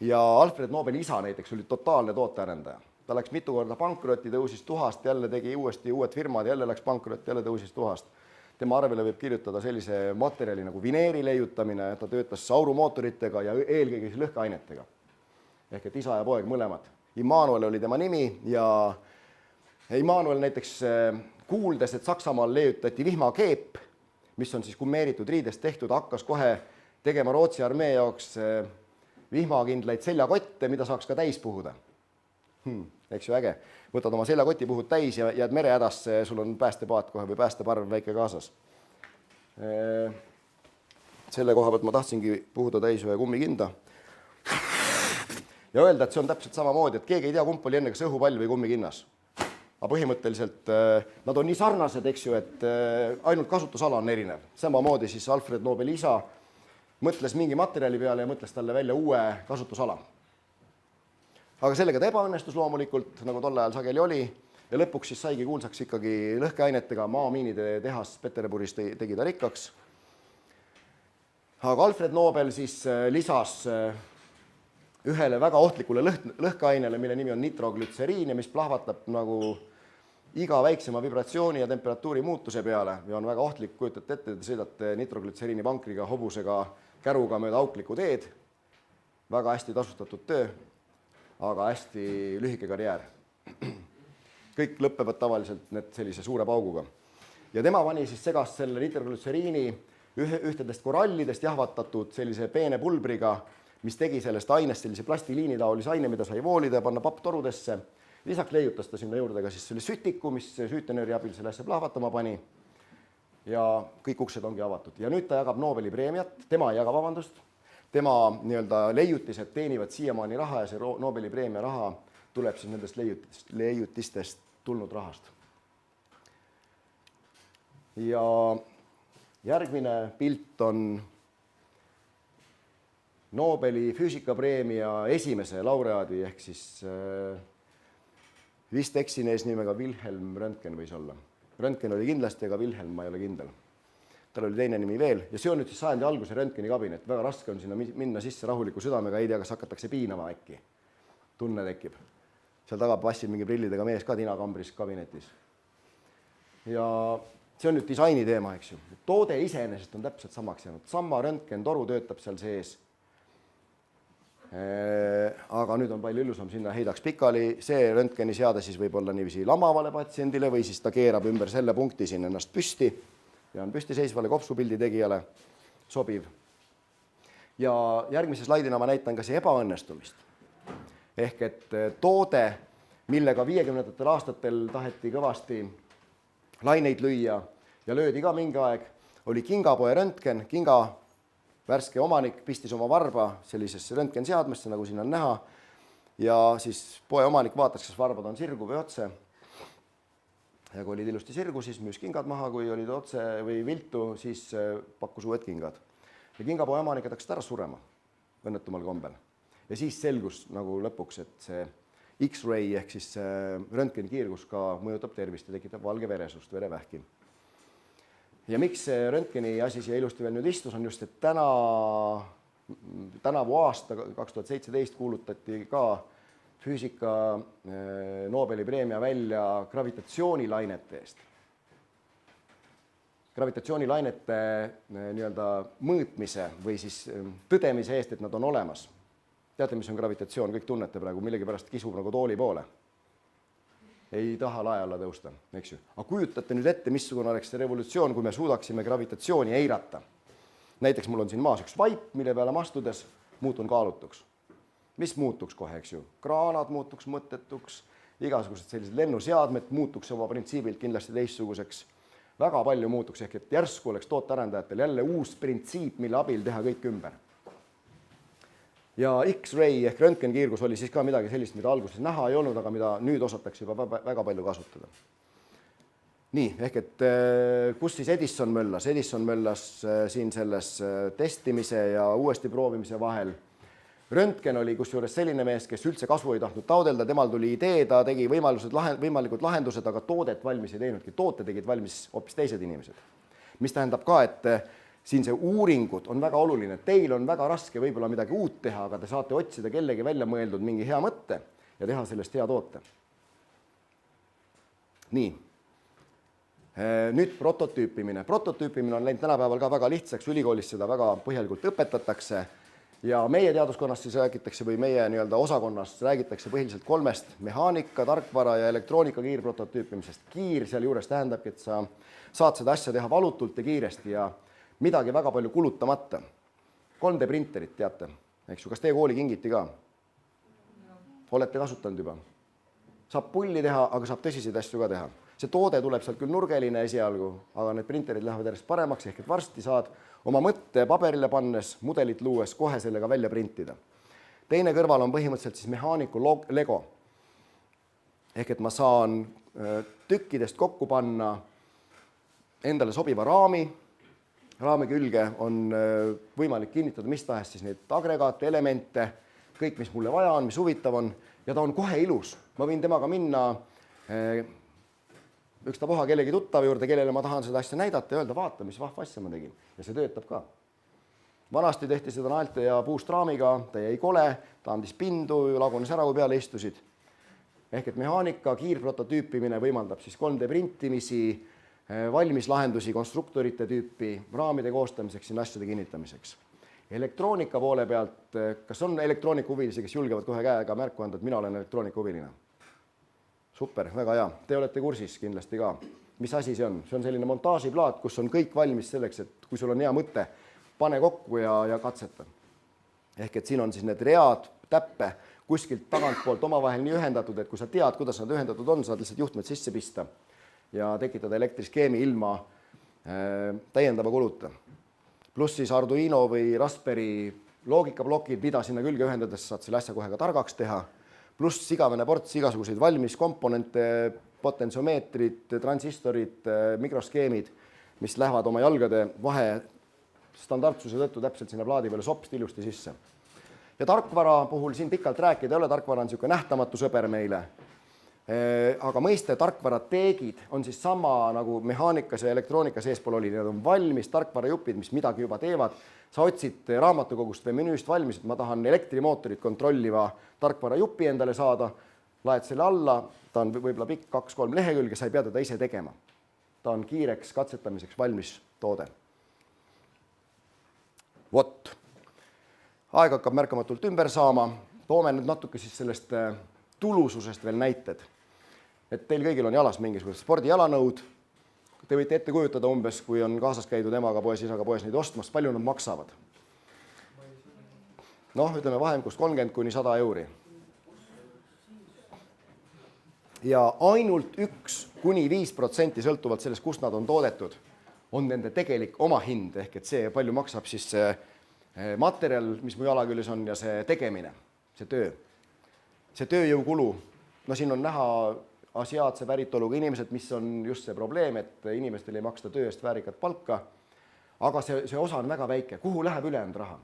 Ja Alfred Nobeli isa näiteks oli totaalne tootearendaja. Ta läks mitu korda pankrotti, tõusis tuhast, jälle tegi uuesti uued firmad, jälle läks pankrotti, jälle tõusis tuhast. Tema arvele võib kirjutada sellise materjali nagu vineeri leiutamine, ta töötas saurumootoritega ja eelkõige lõhkeainetega. Ehk et isa ja poeg mõlemad. Immanuel oli tema nimi ja Immanuel näiteks kuuldes, et Saksamaal leiutati vihmakeep, mis on siis kummeeritud riidest tehtud, hakkas kohe tegema Rootsi armee jaoks vihmakindlaid seljakotte, mida saaks ka täis puhuda. Eks ju äge. Võtad oma seljakoti, puhud täis ja jääd merehädasse, sul on päästepaat kohe või päästeparv väike kaasas. Selle koha pealt ma tahtsingi puhuda täis ühe kummikinda. Ja öelda, et see on täpselt samamoodi, et keegi ei tea, kump oli enne, kas õhupall või kummikinnas. Aga põhimõtteliselt nad on nii sarnased, eks ju, et ainult kasutusala on erinev. Samamoodi siis Alfred Nobeli isa mõtles mingi materjali peale ja mõtles talle välja uue kasutusala. Aga sellega ta ebaõnnestus loomulikult, nagu tol ajal sageli oli, ja lõpuks siis saigi kuulsaks ikkagi lõhkeainetega, maamiinide tehas Peterburis tegi ta rikkaks. Aga Alfred Nobel siis lisas ühele väga ohtlikule lõhkeainele, mille nimi on nitroglütseriin ja mis plahvatab nagu iga väiksema vibratsiooni ja temperatuuri muutuse peale ja on väga ohtlik, kujutate ette, te sõidate nitroglütseriini vankriga, hobusega, käruga mööda auklikku teed, väga hästi tasustatud töö, aga hästi lühike karjäär. Kõik lõpevad tavaliselt need sellise suure pauguga. Ja tema pani siis segast selle nitroglütseriini ühtedest korallidest jahvatatud sellise peene pulbriga, mis tegi sellest ainest sellise plastiliinitaolise aine, mida sai voolida ja panna papptorudesse. Lisaks leiutas ta sinna juurde ka siis selle sütiku, mis süütenööri abil selle asja plahvatama pani. Ja kõik uksed ongi avatud. Ja nüüd ta jagab Nobeli preemiat, tema ei jaga, vabandust. Tema leiutised teenivad siiamaani raha ja see Nobeli preemia raha tuleb siis nendest leiutistest tulnud rahast. Ja järgmine pilt on Nobeli füüsikapreemia esimese laureaadi ehk siis vist eksin eesnimega Wilhelm Röntgen võis olla. Röntgen oli kindlasti, aga Wilhelm ma ei ole kindel. tal oli teine nimi veel ja see on nüüd siis sajandi alguse röntgenikabinet, väga raske on sinna minna sisse rahuliku südamega, ei tea, kas hakatakse piinama äkki, tunne tekib. Seal taga passil mingi prillidega mees ka tinakambris kabinetis. Ja see on nüüd disaini teema, eks ju. Toode iseenesest on täpselt samaks jäänud, sama röntgentoru töötab seal sees. Aga nüüd on palju ilusam, sinna heidaks pikali, see röntgeni seade siis võib olla niiviisi lamavale patsiendile või siis ta keerab ümber selle punkti siin ennast püsti ja on püstiseisvale kopsupildi tegijale sobiv. Ja järgmise slaidina ma näitan ka see ebaõnnestumist. Ehk et toode, millega 50ndatel aastatel taheti kõvasti laineid lüüa ja löödi ka mingi aeg, oli kingapoe röntgen, kinga värske omanik pistis oma varba sellisesse röntgenseadmesse, nagu siin on näha, ja siis poe omanik vaatas, kas varbad on sirgu või otse. Ja kui olid ilusti sirgu, siis müüs kingad maha, kui olid otse või viltu, siis pakkus uued kingad. Ja kingapoe omanik hakkas ära surema õnnetumal kombel. Ja siis selgus nagu lõpuks, et see X-ray ehk siis röntgenkiirgus ka mõjutab tervist ja tekitab valge veresust, verevähki. Ja miks see röntgeni asi siia ilusti veel nüüd istus, on just, et tänavu aasta 2017 kuulutati ka füüsika Nobeli preemia välja gravitatsioonilainete eest. Gravitatsioonilainete nii-öelda mõõtmise või siis tõdemise eest, et nad on olemas. Teate, mis on gravitatsioon? Kõik tunnete praegu, millegi pärast kisub nagu tooli poole. Ei taha lae alla tõusta, eks ju. Aga kujutate nüüd ette, missugune oleks see revolutsioon, kui me suudaksime gravitatsiooni eirata. Näiteks mul on siin maas üks vaip, mille peale astudes muutun kaalutuks. Mis muutuks kohe, eks ju? Kraanad muutuks mõttetuks, igasugused sellised lennuseadmed muutuks oma printsiibilt kindlasti teistsuguseks. Väga palju muutuks, ehk et järsku oleks tootearendajatel jälle uus printsiip, mille abil teha kõik ümber. Ja X-ray ehk röntgenkiirgus oli siis ka midagi sellist, mida alguses näha ei olnud, aga mida nüüd osatakse juba väga palju kasutada. Nii, ehk et kus siis Edison möllas? Edison möllas siin selles testimise ja uuesti proovimise vahel. Röntgen oli kusjuures selline mees, kes üldse kasvu ei tahtnud taodelda, temal tuli idee, ta tegi võimalikud lahendused, aga toodet valmis ei teinudki. Toote tegid valmis hoopis teised inimesed. Mis tähendab ka, et siin see uuringud on väga oluline. Teil on väga raske võib-olla midagi uut teha, aga te saate otsida kellegi välja mõeldud mingi hea mõtte ja teha sellest hea toote. Nii. Nüüd prototüüpimine. Prototüüpimine on läinud tänapäeval ka väga lihtsaks, ülikoolis seda väga põhjalikult õpetatakse ja meie teaduskonnas siis räägitakse või meie nii-öelda osakonnas räägitakse põhiliselt kolmest: mehaanika, tarkvara ja elektroonika kiirprototüüpimisest. Kiir seal juures tähendabki, et sa saad seda asja teha valutult ja kiiresti ja midagi väga palju kulutamata. 3D printerit teate, eks ju, kas teie kooli kingiti ka? Olete kasutanud juba? Saab pulli teha, aga saab tõsiseid asju ka teha. See toode tuleb sealt küll nurgeline esialgu, aga need printerid lähevad järjest paremaks, ehk et varsti saad oma mõtte paberile pannes, mudelit luues kohe sellega välja printida. Teine kõrval on põhimõtteliselt siis mehaaniku Lego. Ehk et ma saan tükkidest kokku panna endale sobiva raami. Raami külge on võimalik kinnitada mis tahes siis neid agregaate, elemente, kõik, mis mulle vaja on, mis huvitav on, ja ta on kohe ilus. Ma võin temaga minna ükstapuha kellegi tuttava juurde, kellele ma tahan seda asja näidata ja öelda, vaata, mis vahva asja ma tegin. Ja see töötab ka. Vanasti tehti seda naelte ja puust raamiga, ta jäi kole, ta andis pindu, lagunes ära, kui peale istusid. Ehk et mehaanika, kiirprototüüpimine võimaldab siis 3D printimisi, valmis lahendusi konstruktorite tüüpi, raamide koostamiseks ja asjade kinnitamiseks. Elektroonika poole pealt, kas on elektroonikahuvilisi, kes julgevad kohe käega märku anda, et mina olen elektroonikahuviline? Super, väga hea. Te olete kursis kindlasti ka. Mis asi see on? See on selline montaažiplaat, kus on kõik valmis selleks, et kui sul on hea mõte, pane kokku ja katseta. Ehk et siin on siis need read, täppe kuskilt tagantpoolt omavahel nii ühendatud, et kui sa tead, kuidas nad ühendatud on, saad lihtsalt juhtmed sisse pista ja tekitada elektriskeemi ilma täiendava kuluta. Pluss siis Arduino või Raspberry loogikablokid, mida sinna külge ühendades saad selle asja kohe ka targaks teha. Pluss igavene ports igasuguseid valmis komponente, potentsiomeetrid, transistorid, mikroskeemid, mis lähevad oma jalgade vahe standardsuse tõttu täpselt sinna plaadi peale sopst ilusti sisse. Ja tarkvara puhul siin pikalt rääkida ei ole, tarkvara on niisugune nähtamatu sõber meile. Aga mõiste tarkvarateegid on siis sama nagu mehaanikas ja elektroonikas eespool oli, need on valmis tarkvarajupid, mis midagi juba teevad. Sa otsid raamatukogust või menüüst valmis, et ma tahan elektrimootorit kontrolliva tarkvarajupi endale saada, laed selle alla, ta on võib-olla pikk 2-3 lehekülge, sa ei pea teda ise tegema. Ta on kiireks katsetamiseks valmis toode. Vot, aeg hakkab märkamatult ümber saama, toome nüüd natuke siis sellest tulususest veel näited. Et teil kõigil on jalas mingisugused spordijalanõud, te võite ette kujutada umbes, kui on kaasas käidud emaga poes, isaga poes neid ostmas, palju nad maksavad? Noh, ütleme vahemikust 30–100 euri. Ja ainult 1–5% sõltuvalt sellest, kust nad on toodetud, on nende tegelik oma hind, ehk et see palju maksab siis see materjal, mis mu jala küljes on ja see tegemine, see töö. See tööjõukulu, no siin on näha asiaatse päritoluga inimesed, mis on just see probleem, et inimestel ei maksta töö eest väärikat palka, aga see osa on väga väike. Kuhu läheb ülejäänud raha?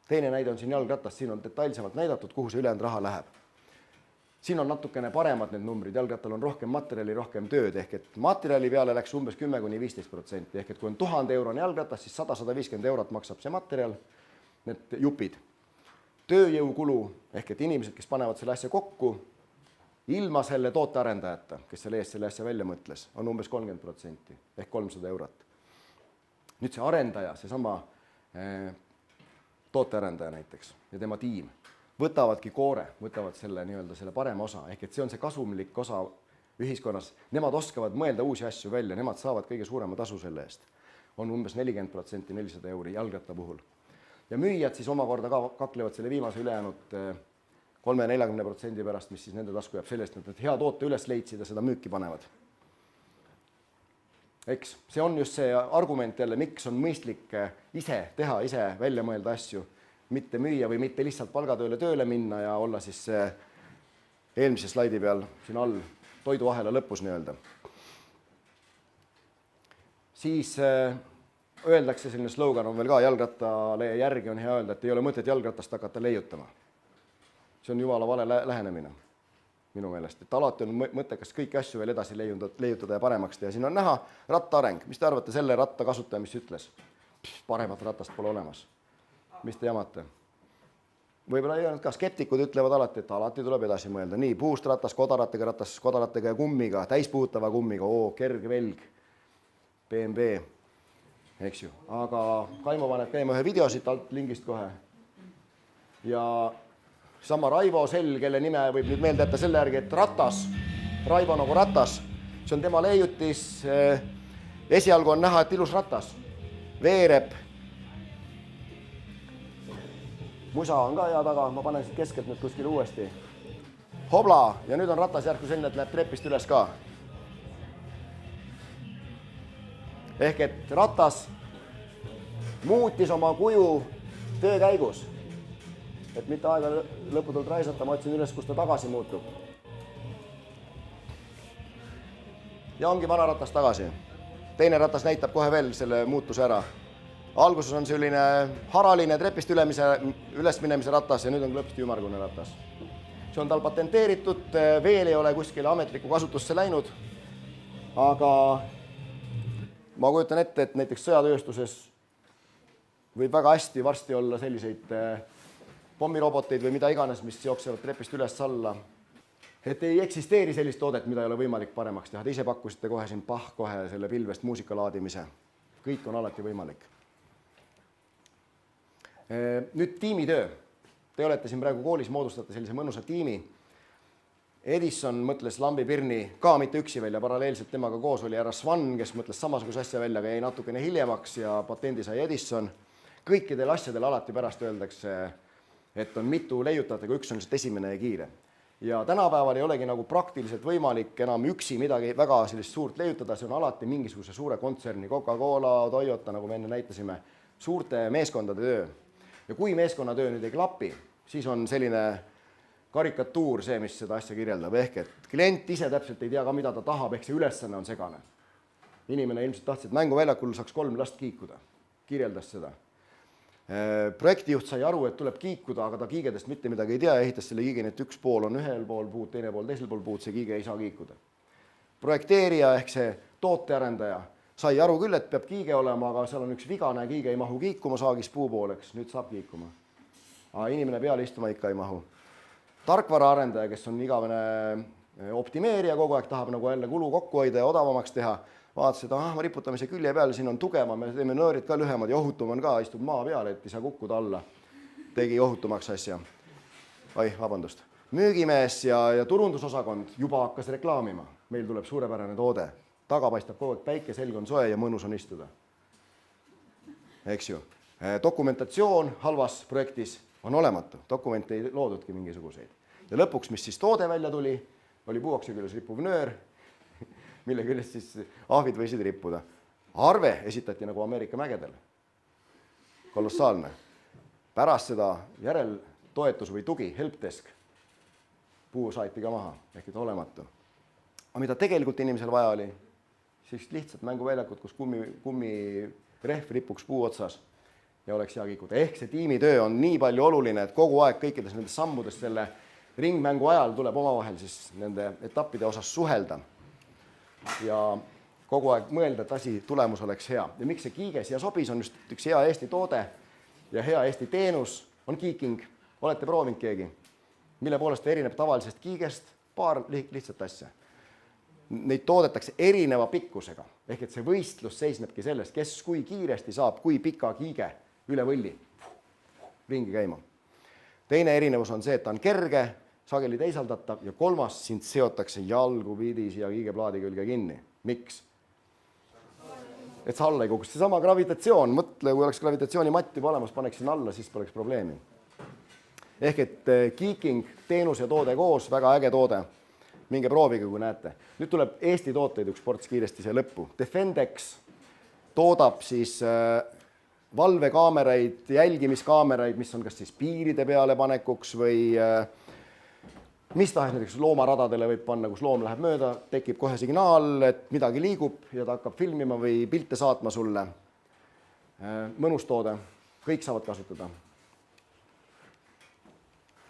Teine näide on siin jalgratast, siin on detailsemalt näidatud, kuhu see ülejäänud raha läheb. Siin on natukene paremad need numbrid, jalgrattal on rohkem materjali, rohkem tööd, ehk et materjali peale läks umbes 10–15%, ehk et kui on 1000 euroni jalgratas, siis 100–150 eurot maksab see materjal, need jupid. Tööjõukulu, ehk et inimesed, kes panevad selle asja kokku, ilma selle tootearendajata, kes selle eest selle asja välja mõtles, on umbes 30% ehk 300 eurot. Nüüd see arendaja, seesama tootearendaja näiteks ja tema tiim, võtavadki koore, võtavad selle nii-öelda selle parema osa, ehk et see on see kasumlik osa ühiskonnas. Nemad oskavad mõelda uusi asju välja, nemad saavad kõige suurema tasu selle eest. On umbes 40%, 400 euri jalgratta puhul. Ja müüjad siis omakorda kaklevad selle viimase ülejäänud 30–40% pärast, mis siis nende tasku jääb sellest, et hea toote üles leidsid ja seda müüki panevad. Eks, see on just see argument jälle, miks on mõistlik ise teha, ise välja mõelda asju, mitte müüa või mitte lihtsalt palgatööle minna ja olla siis eelmise slaidi peal siin all toiduahela lõpus nii-öelda. Siis öeldakse, selline slogan on veel ka, jalgrattale järgi on hea öelda, et ei ole mõtet jalgratast hakata leiutama. See on jumala vale lähenemine minu meelest, et alati on mõttekas kõiki asju veel edasi leiutada ja paremaks teha. Siin on näha ratta areng. Mis te arvate selle ratta kasutaja, mis ütles? Paremat ratast pole olemas. Mis te jamate? Võib-olla ei olnud ka. Skeptikud ütlevad alati, et alati tuleb edasi mõelda. Nii, puust ratas, kodaratega ja kummiga, täispuhutava kummiga, kerge velg, BMW, eks ju. Aga Kaimo paneb käima ühe video siit alt lingist kohe. Ja sama Raivo Sell, kelle nime võib nüüd meelde jätta selle järgi, et ratas, Raivo nagu ratas, see on tema leiutis, esialgu on näha, et ilus ratas, veereb, musa on ka hea taga, ma panen siit keskelt nüüd kuskil uuesti, hobla, ja nüüd on ratas järku selline, et läheb trepist üles ka. Ehk et ratas muutis oma kuju töö käigus. Et mitte aega lõputult raisata, ma otsin üles, kus ta tagasi muutub. Ja ongi vana ratas tagasi. Teine ratas näitab kohe veel selle muutuse ära. Alguses on selline haraline trepist ülesminemise ratas ja nüüd on lõpsti ümargune ratas. See on tal patenteeritud, veel ei ole kuskile ametlikku kasutusse läinud, aga ma kujutan ette, et näiteks sõjatööstuses võib väga hästi varsti olla selliseid pommiroboteid või mida iganes, mis jooksevad trepist üles alla. Et ei eksisteeri sellist toodet, mida ei ole võimalik paremaks teha. Te ise pakkusite kohe siin kohe selle pilvest muusika laadimise. Kõik on alati võimalik. Nüüd tiimitöö. Te olete siin praegu koolis, moodustate sellise mõnusa tiimi. Edison mõtles lambipirni ka mitte üksi välja, paralleelselt temaga koos oli härra Swan, kes mõtles samasuguse asja välja, aga jäi natukene hiljemaks ja patendi sai Edison. Kõikidel asjadel alati pärast öeldakse, et on mitu leiutajat, aga üks on lihtsalt esimene ja kiire. Ja tänapäeval ei olegi nagu praktiliselt võimalik enam üksi midagi väga sellist suurt leiutada, see on alati mingisuguse suure kontserni, Coca-Cola, Toyota, nagu me enne näitasime, suurte meeskondade töö. Ja kui meeskonnatöö nüüd ei klapi, siis on selline karikatuur see, mis seda asja kirjeldab, ehk et klient ise täpselt ei tea ka, mida ta tahab, ehk see ülesanne on segane. Inimene ilmselt tahtis, et mänguväljakul saaks 3 last kiikuda, kirjeldas seda. Projektijuht sai aru, et tuleb kiikuda, aga ta kiigedest mitte midagi ei tea ja ehitas selle kiigeni, et üks pool on ühel pool puud, teine pool teisel pool puud, see kiige ei saa kiikuda. Projekteerija ehk see tootearendaja sai aru küll, et peab kiige olema, aga seal on üks vigane, kiige ei mahu kiikuma saagis puu pooleks, nüüd saab kiikuma. Aga inimene peale istuma ikka ei mahu. Tarkvaraarendaja, kes on igavene optimeerija, kogu aeg tahab nagu jälle kulu kokku hoida ja odavamaks teha, vaatas, et ma riputame see külje peale, siin on tugevam, me teeme nöörid ka lühemad ja ohutum on ka, istub maa peale, et ei saa kukkuda alla. Tegi ohutumaks asja. Vabandust. Müügimees ja turundusosakond juba hakkas reklaamima. Meil tuleb suurepärane toode. Taga paistab kogu aeg päike, selg on soe ja mõnus on istuda. Eks ju. Dokumentatsioon halvas projektis on olematu. Dokumente ei loodudki mingisuguseid. Ja lõpuks, mis siis toode välja tuli, oli puuakse küljes rippuv nöör, mille küljest siis ahvid võisid rippuda. Arve esitati nagu Ameerika mägedel. Kolossaalne. Pärast seda järeltoetus või tugi, helpdesk, puu saati ka maha, ehk et olematu. Aga mida tegelikult inimesel vaja oli, siis lihtsalt mänguväljakut, kus kummirehv ripuks puu otsas ja oleks hea kiikuda. Ehk see tiimitöö on nii palju oluline, et kogu aeg kõikides nendes sammudes selle ringmängu ajal tuleb omavahel siis nende etappide osas suhelda ja kogu aeg mõelda, et asi tulemus oleks hea. Ja miks see kiige siia sobis, on just üks hea Eesti toode ja hea Eesti teenus on kiiking. Olete proovinud keegi? Mille poolest ta erineb tavalisest kiigest? Paar lihtsat asja. Neid toodetakse erineva pikkusega. Ehk et see võistlus seisnebki sellest, kes kui kiiresti saab, kui pika kiige üle võlli ringi käima. Teine erinevus on see, et ta on kerge, sageli teisaldatav ja kolmas, sind seotakse jalgu pidi siia kiigeplaadi külge kinni. Miks? Et sa alla ei kukuks. Seesama gravitatsioon, mõtle, kui oleks gravitatsioonimatt juba olemas, paneksin alla, siis poleks probleemi. Ehk et kiiking, teenus ja toode koos, väga äge toode. Minge proovige, kui näete. Nüüd tuleb Eesti tooteid üks ports kiiresti see lõppu. Defendex toodab siis valvekaameraid, jälgimiskaameraid, mis on kas siis piiride peale panekuks või mis tahes näiteks loomaradadele võib panna, kus loom läheb mööda, tekib kohe signaal, et midagi liigub ja ta hakkab filmima või pilte saatma sulle. Mõnus toode, kõik saavad kasutada.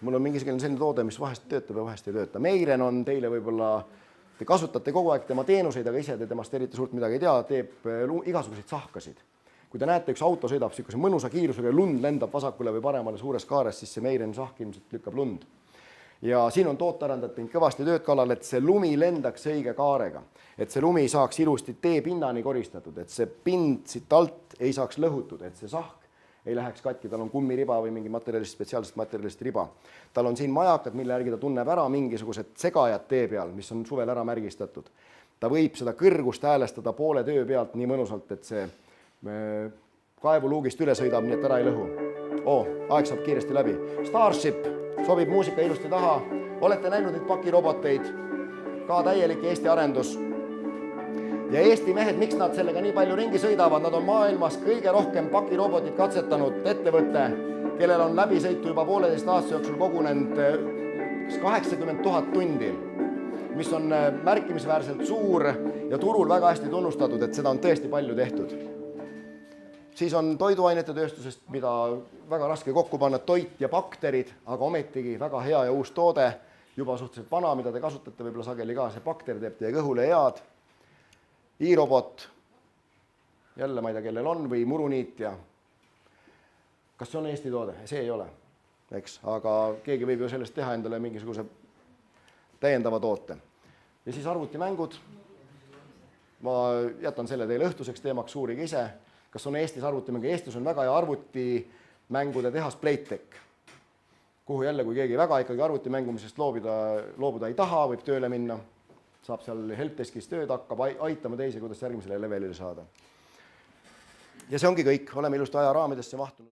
Mul on mingisugune selline toode, mis vahest töötab ja vahest ei tööta. Meiren on teile võib-olla, te kasutate kogu aeg tema teenuseid, aga ise te temast eriti suurt midagi ei tea, teeb igasuguseid sahkasid. Kui te näete, üks auto sõidab sihukese mõnusa kiirusega ja lund lendab vasakule või paremale suures kaares, siis see Meiren sahk ilmselt lükkab lund. Ja siin on tootearendajad teinud kõvasti tööd kallal, et see lumi lendaks õige kaarega, et see lumi saaks ilusti teepinnani koristatud, et see pind siit alt ei saaks lõhutud, et see sahk ei läheks katki, tal on kummiriba või mingi materjalist, spetsiaalsest materjalist riba. Tal on siin majakad, mille järgi ta tunneb ära mingisugused segajad tee peal, mis on suvel ära märgistatud. Ta võib seda kõrgust häälestada poole töö pealt nii mõnusalt, et see kaevuluugist üle sõidab, nii et ära ei lõhu. Aeg saab kiiresti läbi. Starship sobib muusika ilusti taha. Olete näinud neid pakiroboteid? Ka täielik Eesti arendus. Ja Eesti mehed, miks nad sellega nii palju ringi sõidavad? Nad on maailmas kõige rohkem pakirobotit katsetanud ettevõtte, kellel on läbisõitu juba 1,5 aasta jooksul kogunenud 80 000 tundi, mis on märkimisväärselt suur ja turul väga hästi tunnustatud, et seda on tõesti palju tehtud. Siis on toiduainete tööstusest, mida väga raske kokku panna, toit ja bakterid, aga ometigi väga hea ja uus toode, juba suhteliselt vana, mida te kasutate võib-olla sageli ka, see bakter teeb teie kõhule head. I-robot, jälle ma ei tea, kellel on, või muruniitja. Kas see on Eesti toode? See ei ole, eks, aga keegi võib ju sellest teha endale mingisuguse täiendava toote. Ja siis arvutimängud. Ma jätan selle teile õhtuseks teemaks, suurige ise. Kas on Eestis arvutimängu? Eestis on väga hea arvutimängude tehas Playtech, kuhu jälle, kui keegi väga ikkagi arvutimängumisest loobuda ei taha, võib tööle minna, saab seal helpdeskis tööd, hakkab aitama teisi, kuidas järgmisele levelile saada. Ja see ongi kõik, oleme ilusti ajaraamidesse mahtunud.